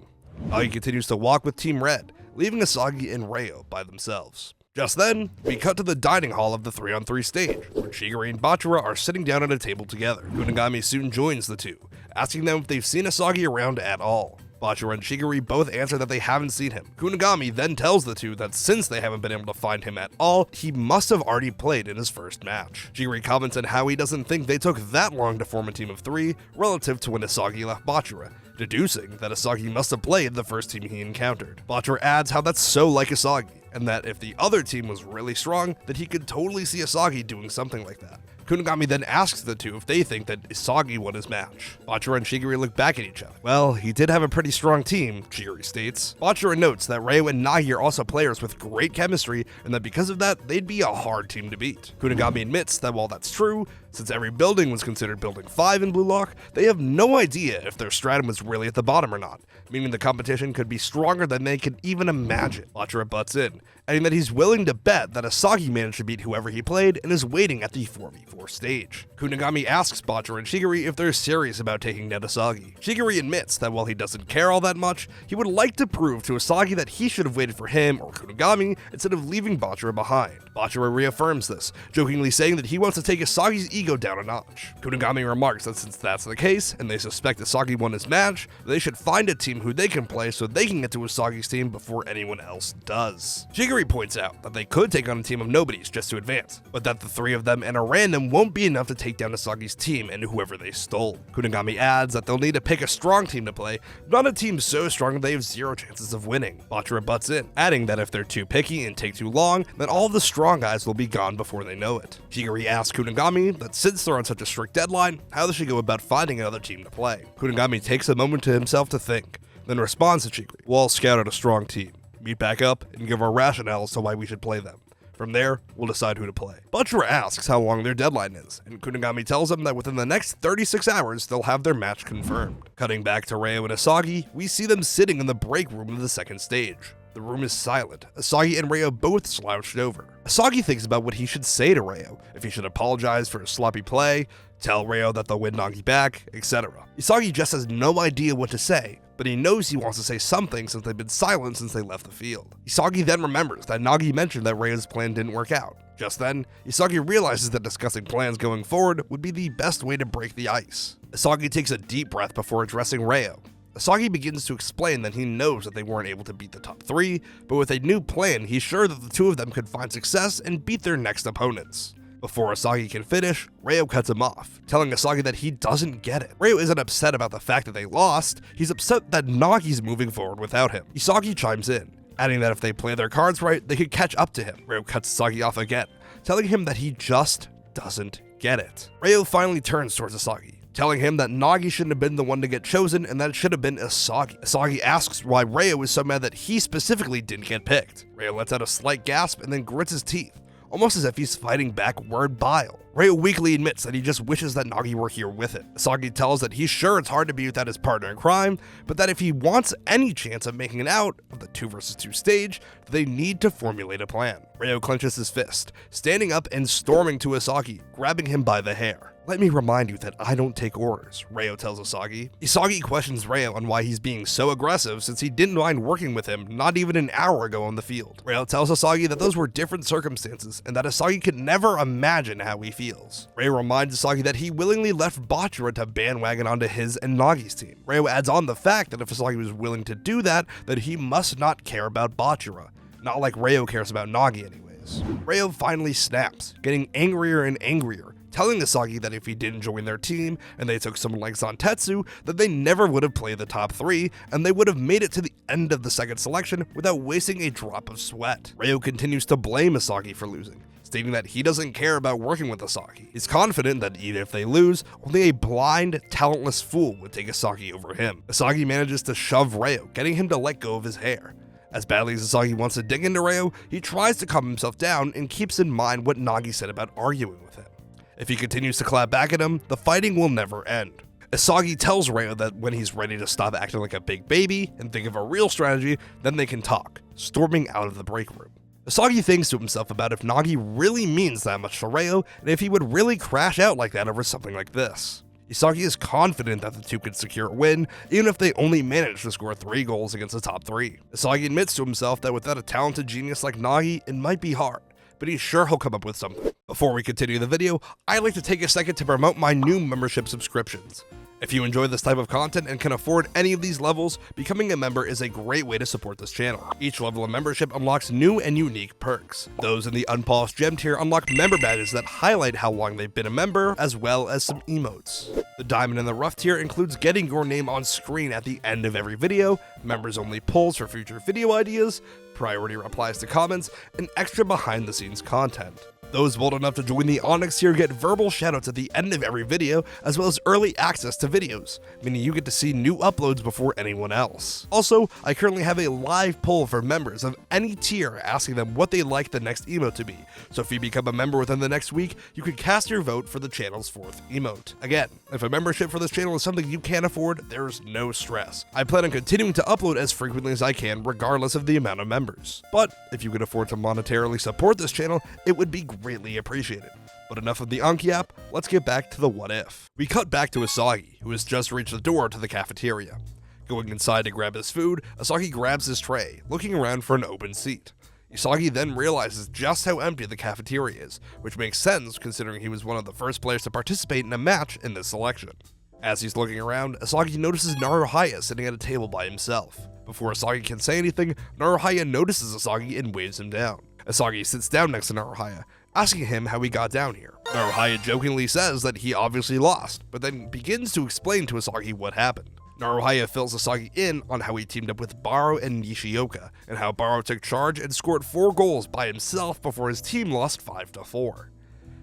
Nagi continues to walk with Team Red, leaving Isagi and Ryo by themselves. Just then, we cut to the dining hall of the 3-on-3 stage, where Shigiri and Bachira are sitting down at a table together. Kunigami soon joins the two, asking them if they've seen Isagi around at all. Bachira and Shigiri both answer that they haven't seen him. Kunigami then tells the two that since they haven't been able to find him at all, he must have already played in his first match. Shigiri comments on how he doesn't think they took that long to form a team of 3 relative to when Isagi left Bachira, deducing that Isagi must have played the first team he encountered. Bachira adds how that's so like Isagi, and that if the other team was really strong, that he could totally see Isagi doing something like that. Kunigami then asks the two if they think that Isagi won his match. Bachira and Shigiri look back at each other. Well, he did have a pretty strong team, Shigiri states. Bachira notes that Ryo and Nagi are also players with great chemistry, and that because of that, they'd be a hard team to beat. Kunigami admits that while that's true, since every building was considered Building 5 in Blue Lock, they have no idea if their stratum was really at the bottom or not, meaning the competition could be stronger than they could even imagine. Bachira butts in, adding that he's willing to bet that Isagi managed to beat whoever he played and is waiting at the 4v4 stage. Kunigami asks Bachira and Shigiri if they're serious about taking down Isagi. Shigiri admits that while he doesn't care all that much, he would like to prove to Isagi that he should have waited for him or Kunigami instead of leaving Bachira behind. Bachira reaffirms this, jokingly saying that he wants to take Isagi's ego down a notch. Kunigami remarks that since that's the case, and they suspect Isagi won his match, they should find a team who they can play so they can get to Isagi's team before anyone else does. Shigiri points out that they could take on a team of nobodies just to advance, but that the 3 of them and a random won't be enough to take down Isagi's team and whoever they stole. Kunigami adds that they'll need to pick a strong team to play, not a team so strong that they have 0 chances of winning. Bachira butts in, adding that if they're too picky and take too long, then all the strong guys will be gone before they know it. Shigiri asks Kunigami that since they're on such a strict deadline, how they should go about finding another team to play. Kunigami takes a moment to himself to think, then responds to Shigiri, "We'll all scout out a strong team, meet back up, and give our rationale as to why we should play them. From there, we'll decide who to play." Bachira asks how long their deadline is, and Kunigami tells him that within the next 36 hours, they'll have their match confirmed. Cutting back to Ryo and Isagi, we see them sitting in the break room of the second stage. The room is silent. Isagi and Ryo both slouched over. Isagi thinks about what he should say to Ryo, if he should apologize for his sloppy play, tell Ryo that they'll win Nagi back, etc. Isagi just has no idea what to say, but he knows he wants to say something since they've been silent since they left the field. Isagi then remembers that Nagi mentioned that Ryo's plan didn't work out. Just then, Isagi realizes that discussing plans going forward would be the best way to break the ice. Isagi takes a deep breath before addressing Ryo. Isagi begins to explain that he knows that they weren't able to beat the top 3, but with a new plan, he's sure that the 2 of them could find success and beat their next opponents. Before Isagi can finish, Ryo cuts him off, telling Isagi that he doesn't get it. Ryo isn't upset about the fact that they lost, he's upset that Nagi's moving forward without him. Isagi chimes in, adding that if they play their cards right, they could catch up to him. Ryo cuts Isagi off again, telling him that he just doesn't get it. Ryo finally turns towards Isagi, telling him that Nagi shouldn't have been the one to get chosen and that it should have been Isagi. Isagi asks why Ryo is so mad that he specifically didn't get picked. Ryo lets out a slight gasp and then grits his teeth, almost as if he's fighting back word bile. Ryo weakly admits that he just wishes that Nagi were here with him. Isagi tells that he's sure it's hard to be without his partner in crime, but that if he wants any chance of making it out of the 2 vs 2 stage, they need to formulate a plan. Ryo clenches his fist, standing up and storming to Isagi, grabbing him by the hair. "Let me remind you that I don't take orders," Ryo tells Isagi. Isagi questions Ryo on why he's being so aggressive since he didn't mind working with him not even an hour ago on the field. Ryo tells Isagi that those were different circumstances and that Isagi could never imagine how he feels. Ryo reminds Isagi that he willingly left Bachira to bandwagon onto his and Nagi's team. Ryo adds on the fact that if Isagi was willing to do that, then he must not care about Bachira. Not like Ryo cares about Nagi anyways. Ryo finally snaps, getting angrier and angrier, telling Isagi that if he didn't join their team and they took someone like Zantetsu, that they never would have played the top 3 and they would have made it to the end of the second selection without wasting a drop of sweat. Ryo continues to blame Isagi for losing, stating that he doesn't care about working with Isagi. He's confident that even if they lose, only a blind, talentless fool would take Isagi over him. Isagi manages to shove Ryo, getting him to let go of his hair. As badly as Isagi wants to dig into Ryo, he tries to calm himself down and keeps in mind what Nagi said about arguing with him. If he continues to clap back at him, the fighting will never end. Isagi tells Ryo that when he's ready to stop acting like a big baby and think of a real strategy, then they can talk, storming out of the break room. Isagi thinks to himself about if Nagi really means that much to Ryo, and if he would really crash out like that over something like this. Isagi is confident that the two could secure a win, even if they only manage to score 3 goals against the top 3. Isagi admits to himself that without a talented genius like Nagi, it might be hard, but he's sure he'll come up with something. Before we continue the video, I'd like to take a second to promote my new membership subscriptions. If you enjoy this type of content and can afford any of these levels, becoming a member is a great way to support this channel. Each level of membership unlocks new and unique perks. Those in the unpolished gem tier unlock member badges that highlight how long they've been a member, as well as some emotes. The diamond and the rough tier includes getting your name on screen at the end of every video, members only polls for future video ideas, priority replies to comments, and extra behind the scenes content. Those bold enough to join the Onyx tier get verbal shoutouts at the end of every video, as well as early access to videos, meaning you get to see new uploads before anyone else. Also, I currently have a live poll for members of any tier asking them what they'd like the next emote to be, so if you become a member within the next week, you can cast your vote for the channel's 4th emote. Again, if a membership for this channel is something you can't afford, there's no stress. I plan on continuing to upload as frequently as I can, regardless of the amount of members. But if you could afford to monetarily support this channel, it would be greatly appreciated. But enough of the Anki app, let's get back to the what if. We cut back to Isagi, who has just reached the door to the cafeteria. Going inside to grab his food, Isagi grabs his tray, looking around for an open seat. Isagi then realizes just how empty the cafeteria is, which makes sense considering he was one of the first players to participate in a match in this selection. As he's looking around, Isagi notices Naruhaya sitting at a table by himself. Before Isagi can say anything, Naruhaya notices Isagi and waves him down. Isagi sits down next to Naruhaya, asking him how he got down here. Naruhaya jokingly says that he obviously lost, but then begins to explain to Isagi what happened. Naruhaya fills Isagi in on how he teamed up with Baro and Nishioka, and how Baro took charge and scored 4 goals by himself before his team lost 5-4.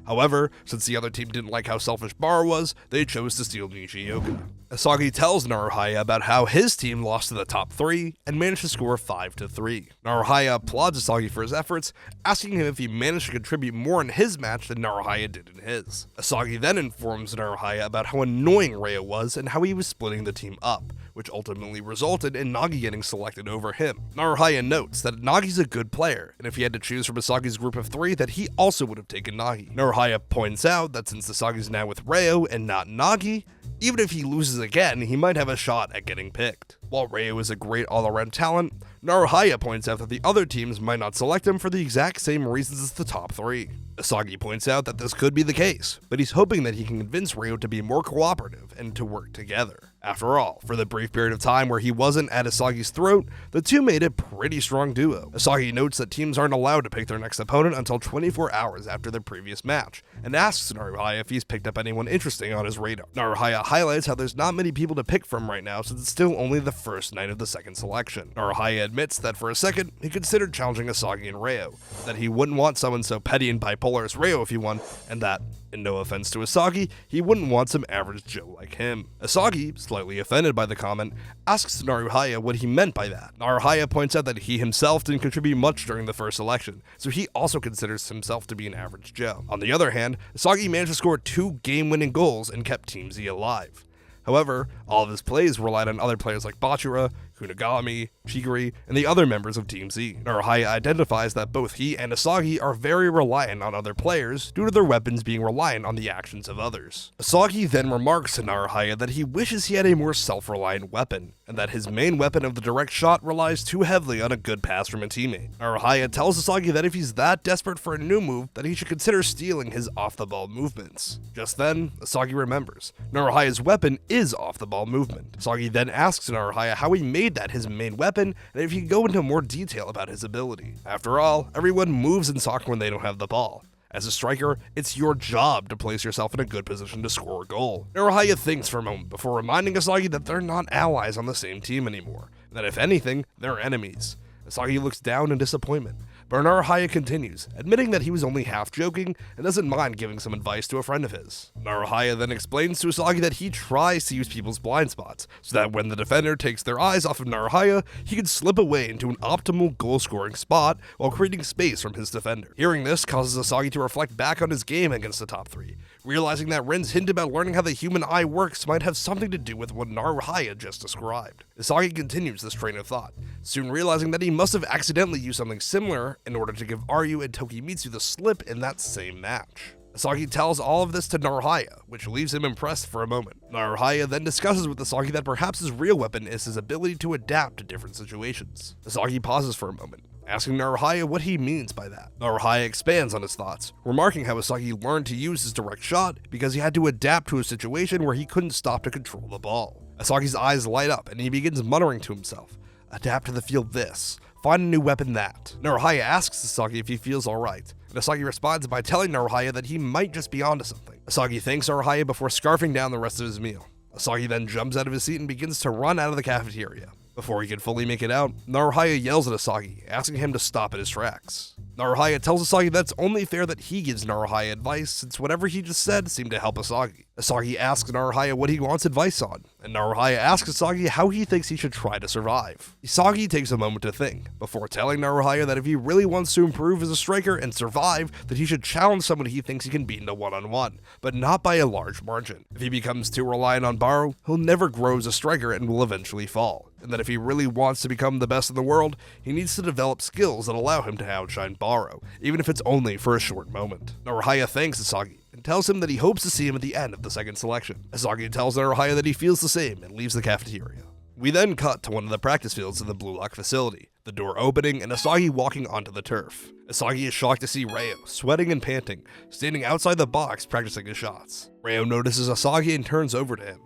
However, since the other team didn't like how selfish Baro was, they chose to steal Nishioka. Isagi tells Naruhaya about how his team lost to the top 3 and managed to score 5-3. Naruhaya applauds Isagi for his efforts, asking him if he managed to contribute more in his match than Naruhaya did in his. Isagi then informs Naruhaya about how annoying Ryo was and how he was splitting the team up, which ultimately resulted in Nagi getting selected over him. Naruhaya notes that Nagi's a good player, and if he had to choose from Isagi's group of 3, that he also would have taken Nagi. Naruhaya points out that since Isagi's now with Ryo and not Nagi, even if he loses again, he might have a shot at getting picked. While Ryo is a great all-around talent, Naruhaya points out that the other teams might not select him for the exact same reasons as the top 3. Isagi points out that this could be the case, but he's hoping that he can convince Ryo to be more cooperative and to work together. After all, for the brief period of time where he wasn't at Isagi's throat, the two made a pretty strong duo. Isagi notes that teams aren't allowed to pick their next opponent until 24 hours after their previous match, and asks Naruhaya if he's picked up anyone interesting on his radar. Naruhaya highlights how there's not many people to pick from right now since it's still only the first night of the second selection. Naruhaya admits that for a second, he considered challenging Isagi and Ryo, that he wouldn't want someone so petty and bipolar as Ryo if he won, and that, and no offense to Isagi, he wouldn't want some average Joe like him. Isagi, slightly offended by the comment, asks Naruhaya what he meant by that. Naruhaya points out that he himself didn't contribute much during the first election, so he also considers himself to be an average Joe. On the other hand, Isagi managed to score 2 game-winning goals and kept Team Z alive. However, all of his plays relied on other players like Bachura, Kunigami, Chigiri, and the other members of Team Z. Naruhaya identifies that both he and Isagi are very reliant on other players due to their weapons being reliant on the actions of others. Isagi then remarks to Naruhaya that he wishes he had a more self-reliant weapon, and that his main weapon of the direct shot relies too heavily on a good pass from a teammate. Naruhaya tells Isagi that if he's that desperate for a new move, that he should consider stealing his off-the-ball movements. Just then, Isagi remembers. Naruhaya's weapon is off-the-ball movement. Isagi then asks Naruhaya how he made that his main weapon, and if he could go into more detail about his ability. After all, everyone moves in soccer when they don't have the ball. As a striker, it's your job to place yourself in a good position to score a goal. Naruhaya thinks for a moment before reminding Isagi that they're not allies on the same team anymore, and that if anything, they're enemies. Isagi looks down in disappointment, but Naruhaya continues, admitting that he was only half joking and doesn't mind giving some advice to a friend of his. Naruhaya then explains to Isagi that he tries to use people's blind spots, so that when the defender takes their eyes off of Naruhaya, he can slip away into an optimal goal-scoring spot while creating space from his defender. Hearing this causes Isagi to reflect back on his game against the top 3, Realizing that Ren's hint about learning how the human eye works might have something to do with what Naruhaya just described. Isagi continues this train of thought, soon realizing that he must have accidentally used something similar in order to give Aryu and Tokimitsu the slip in that same match. Isagi tells all of this to Naruhaya, which leaves him impressed for a moment. Naruhaya then discusses with Isagi that perhaps his real weapon is his ability to adapt to different situations. Isagi pauses for a moment, asking Naruhaya what he means by that. Naruhaya expands on his thoughts, remarking how Isagi learned to use his direct shot because he had to adapt to a situation where he couldn't stop to control the ball. Isagi's eyes light up and he begins muttering to himself, "Adapt to the field this, find a new weapon that." Naruhaya asks Isagi if he feels alright, and Isagi responds by telling Naruhaya that he might just be onto something. Isagi thanks Naruhaya before scarfing down the rest of his meal. Isagi then jumps out of his seat and begins to run out of the cafeteria. Before he can fully make it out, Naruhaya yells at Isagi, asking him to stop at his tracks. Naruhaya tells Isagi that it's only fair that he gives Naruhaya advice since whatever he just said seemed to help Isagi. Isagi asks Naruhaya what he wants advice on, and Naruhaya asks Isagi how he thinks he should try to survive. Isagi takes a moment to think, before telling Naruhaya that if he really wants to improve as a striker and survive, that he should challenge someone he thinks he can beat in a one-on-one, but not by a large margin. If he becomes too reliant on Baro, he'll never grow as a striker and will eventually fall, and that if he really wants to become the best in the world, he needs to develop skills that allow him to outshine Baro, even if it's only for a short moment. Naruhaya thanks Isagi, and tells him that he hopes to see him at the end of the second selection. Isagi tells Naruhaya that he feels the same and leaves the cafeteria. We then cut to one of the practice fields in the Blue Lock facility, the door opening and Isagi walking onto the turf. Isagi is shocked to see Reo, sweating and panting, standing outside the box practicing his shots. Reo notices Isagi and turns over to him.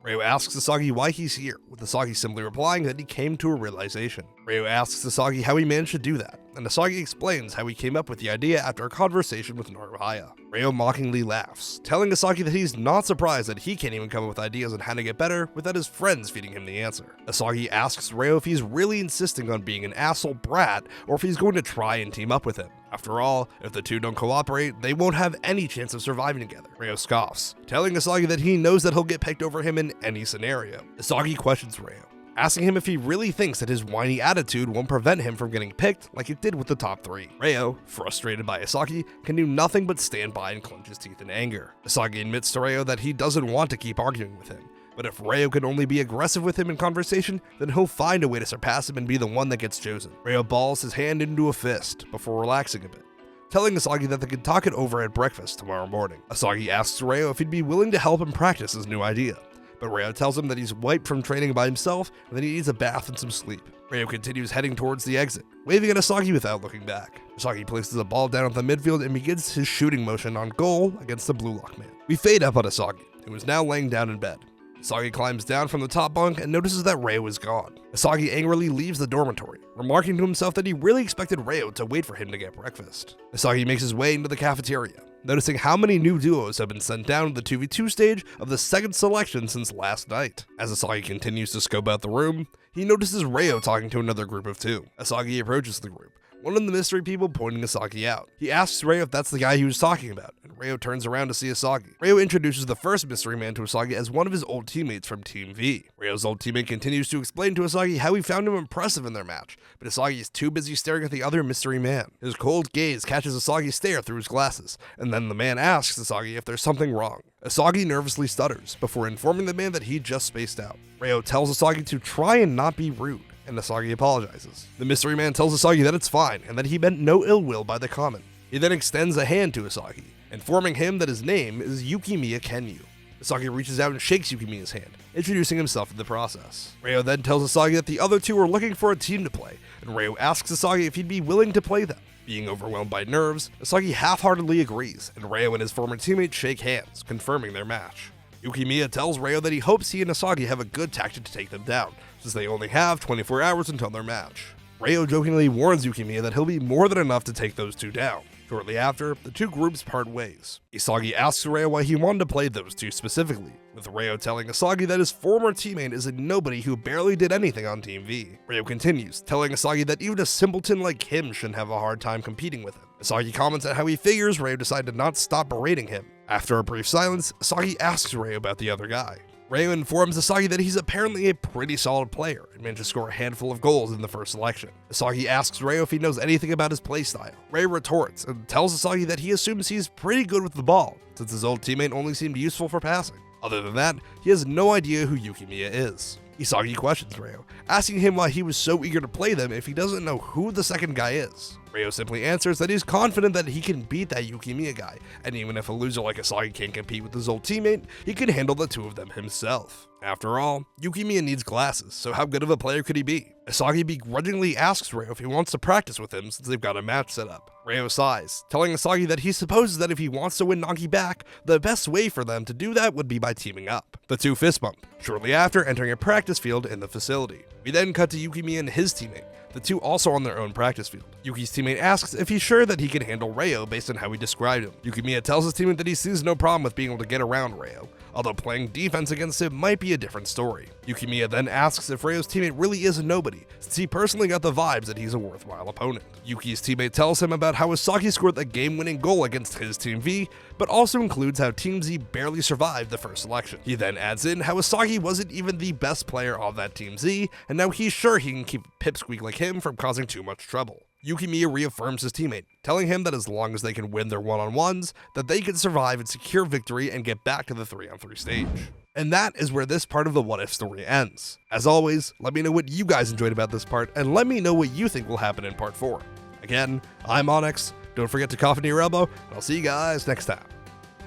Reo asks Isagi why he's here, with Isagi simply replying that he came to a realization. Reo asks Isagi how he managed to do that, and Isagi explains how he came up with the idea after a conversation with Naruhaya. Reo mockingly laughs, telling Isagi that he's not surprised that he can't even come up with ideas on how to get better without his friends feeding him the answer. Isagi asks Reo if he's really insisting on being an asshole brat or if he's going to try and team up with him. After all, if the two don't cooperate, they won't have any chance of surviving together. Reo scoffs, telling Isagi that he knows that he'll get picked over him in any scenario. Isagi questions Reo, asking him if he really thinks that his whiny attitude won't prevent him from getting picked like it did with the top three. Reo, frustrated by Isagi, can do nothing but stand by and clench his teeth in anger. Isagi admits to Reo that he doesn't want to keep arguing with him, but if Reo can only be aggressive with him in conversation, then he'll find a way to surpass him and be the one that gets chosen. Reo balls his hand into a fist before relaxing a bit, telling Isagi that they can talk it over at breakfast tomorrow morning. Isagi asks Reo if he'd be willing to help him practice his new idea, but Reo tells him that he's wiped from training by himself and that he needs a bath and some sleep. Reo continues heading towards the exit, waving at Isagi without looking back. Isagi places a ball down at the midfield and begins his shooting motion on goal against the Blue Lock man. We fade up on Isagi, who is now laying down in bed. Isagi climbs down from the top bunk and notices that Reo is gone. Isagi angrily leaves the dormitory, remarking to himself that he really expected Reo to wait for him to get breakfast. Isagi makes his way into the cafeteria, noticing how many new duos have been sent down to the 2v2 stage of the second selection since last night. As Isagi continues to scope out the room, he notices Reo talking to another group of two. Isagi approaches the group, one of the mystery people pointing Isagi out. He asks Reo if that's the guy he was talking about, and Reo turns around to see Isagi. Reo introduces the first mystery man to Isagi as one of his old teammates from Team V. Reo's old teammate continues to explain to Isagi how he found him impressive in their match, but Isagi is too busy staring at the other mystery man. His cold gaze catches Isagi's stare through his glasses, and then the man asks Isagi if there's something wrong. Isagi nervously stutters, before informing the man that he just spaced out. Reo tells Isagi to try and not be rude, and Isagi apologizes. The mystery man tells Isagi that it's fine, and that he meant no ill will by the comment. He then extends a hand to Isagi, informing him that his name is Yukimiya Kenyu. Isagi reaches out and shakes Yukimiya's hand, introducing himself in the process. Reo then tells Isagi that the other two are looking for a team to play, and Reo asks Isagi if he'd be willing to play them. Being overwhelmed by nerves, Isagi half-heartedly agrees, and Reo and his former teammate shake hands, confirming their match. Yukimiya tells Reo that he hopes he and Isagi have a good tactic to take them down, since they only have 24 hours until their match. Reo jokingly warns Yukimiya that he'll be more than enough to take those two down. Shortly after, the two groups part ways. Isagi asks Reo why he wanted to play those two specifically, with Reo telling Isagi that his former teammate is a nobody who barely did anything on Team V. Reo continues, telling Isagi that even a simpleton like him shouldn't have a hard time competing with him. Isagi comments on how he figures Reo decided to not stop berating him. After a brief silence, Isagi asks Reo about the other guy. Ryo informs Isagi that he's apparently a pretty solid player and managed to score a handful of goals in the first selection. Isagi asks Ryo if he knows anything about his playstyle. Ryo retorts and tells Isagi that he assumes he's pretty good with the ball, since his old teammate only seemed useful for passing. Other than that, he has no idea who Yukimiya is. Isagi questions Ryo, asking him why he was so eager to play them if he doesn't know who the second guy is. Ryo simply answers that he's confident that he can beat that Yukimiya guy, and even if a loser like Isagi can't compete with his old teammate, he can handle the two of them himself. After all, Yukimiya needs glasses, so how good of a player could he be? Isagi begrudgingly asks Ryo if he wants to practice with him since they've got a match set up. Ryo sighs, telling Isagi that he supposes that if he wants to win Nagi back, the best way for them to do that would be by teaming up. The two fist bump, shortly after entering a practice field in the facility. We then cut to Yukimiya and his teammate, the two also on their own practice field. Yuki's teammate asks if he's sure that he can handle Ryo based on how he described him. Yukimiya tells his teammate that he sees no problem with being able to get around Ryo, although playing defense against him might be a different story. Yukimiya then asks if Ryo's teammate really is a nobody, since he personally got the vibes that he's a worthwhile opponent. Yuki's teammate tells him about how Isagi scored the game-winning goal against his Team V, but also includes how Team Z barely survived the first selection. He then adds in how Isagi wasn't even the best player of that Team Z, and now he's sure he can keep a pipsqueak like him from causing too much trouble. Yukimiya reaffirms his teammate, telling him that as long as they can win their one-on-ones, that they can survive and secure victory and get back to the 3-on-3 stage. And that is where this part of the What If story ends. As always, let me know what you guys enjoyed about this part, and let me know what you think will happen in part 4. Again, I'm Onyx, don't forget to cough into your elbow, and I'll see you guys next time.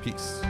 Peace.